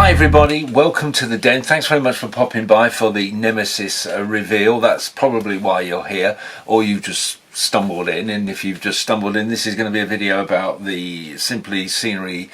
Hi everybody, welcome to the den. Thanks very much for popping by for the Nemesis reveal. That's probably why you're here, or you just stumbled in. And if you've just stumbled in, this is going to be a video about the Simply Scenery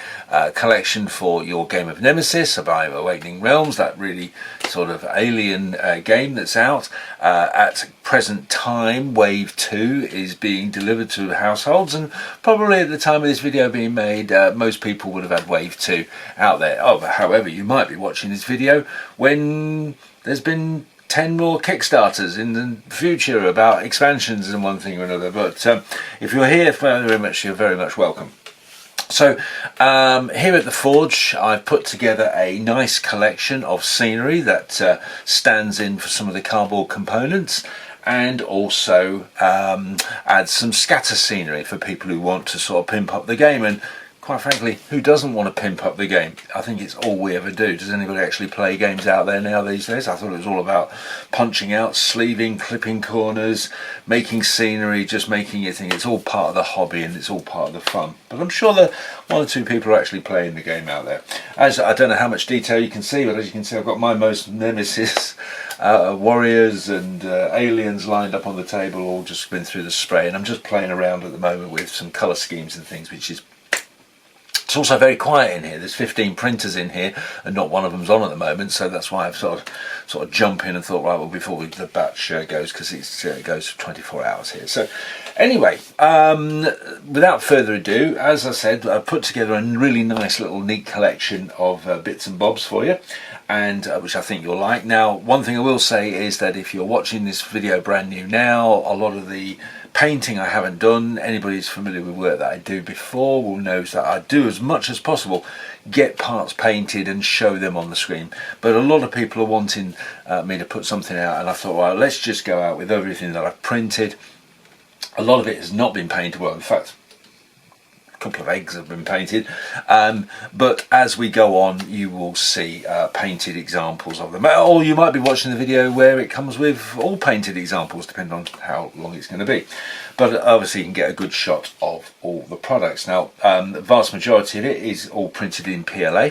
collection for your game of Nemesis by Awakening Realms, that really sort of alien game that's out. At present time, Wave 2 is being delivered to households, and probably at the time of this video being made, most people would have had Wave 2 out there. However, you might be watching this video when there's been 10 more Kickstarters in the future about expansions and one thing or another. But if you're here, you're very much welcome. So here at the Forge, I've put together a nice collection of scenery that stands in for some of the cardboard components, and also add some scatter scenery for people who want to sort of pimp up the game. And quite frankly, who doesn't want to pimp up the game? I think it's all we ever do. Does anybody actually play games out there now these days? I thought it was all about punching out, sleeving, clipping corners, making scenery, just making it think it's all part of the hobby and it's all part of the fun. But I'm sure that one or two people are actually playing the game out there. As I don't know how much detail you can see, but as you can see, I've got my most Nemesis warriors and aliens lined up on the table, all just been through the spray, and I'm just playing around at the moment with some colour schemes and things, which is... It's also very quiet in here. There's 15 printers in here and not one of them's on at the moment, so that's why I've sort of jumped in and thought, right, well, before the batch goes, because it goes for 24 hours here. So anyway, without further ado, as I said, I've put together a really nice little neat collection of bits and bobs for you, and which I think you'll like. Now, one thing I will say is that if you're watching this video brand new now, a lot of the painting I haven't done. Anybody who's familiar with work that I do before will know that I do as much as possible get parts painted and show them on the screen, but a lot of people are wanting me to put something out, and I thought, well, let's just go out with everything that I've printed. A lot of it has not been painted, well, in fact a couple of eggs have been painted, but as we go on you will see painted examples of them, or you might be watching the video where it comes with all painted examples, depending on how long it's going to be. But obviously you can get a good shot of all the products. Now the vast majority of it is all printed in PLA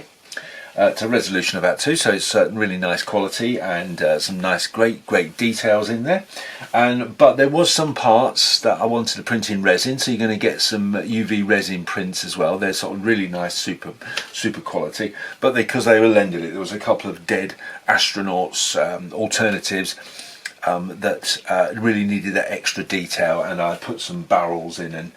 to a resolution of about 2, so it's really nice quality, and some nice great details in there. But there was some parts that I wanted to print in resin, so you're going to get some UV resin prints as well. They're sort of really nice, super quality, but because they were lending it, there was a couple of dead astronauts alternatives that really needed that extra detail, and I put some barrels in and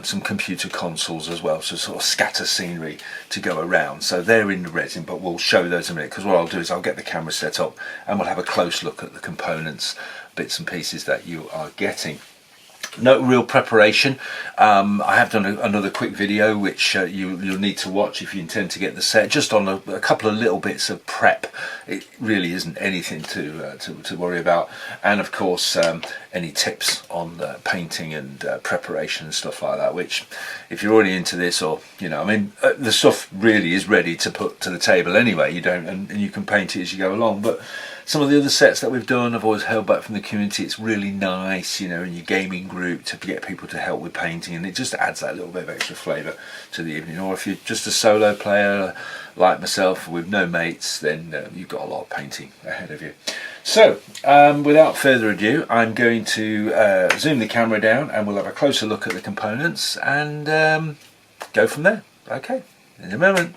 some computer consoles as well, so sort of scatter scenery to go around. So they're in the resin, but we'll show those in a minute, because what I'll do is I'll get the camera set up and we'll have a close look at the components, bits and pieces that you are getting. No real preparation. I have done another quick video which you'll need to watch if you intend to get the set, just on a couple of little bits of prep. It really isn't anything to worry about, and of course any tips on painting and preparation and stuff like that, which if you're already into this, or I mean the stuff really is ready to put to the table anyway. You don't, and you can paint it as you go along. But some of the other sets that we've done, I've always held back from the community. It's really nice, in your gaming group, to get people to help with painting, and it just adds that little bit of extra flavour to the evening. Or if you're just a solo player like myself with no mates, then you've got a lot of painting ahead of you. So without further ado, I'm going to zoom the camera down and we'll have a closer look at the components and go from there. Okay, in a moment.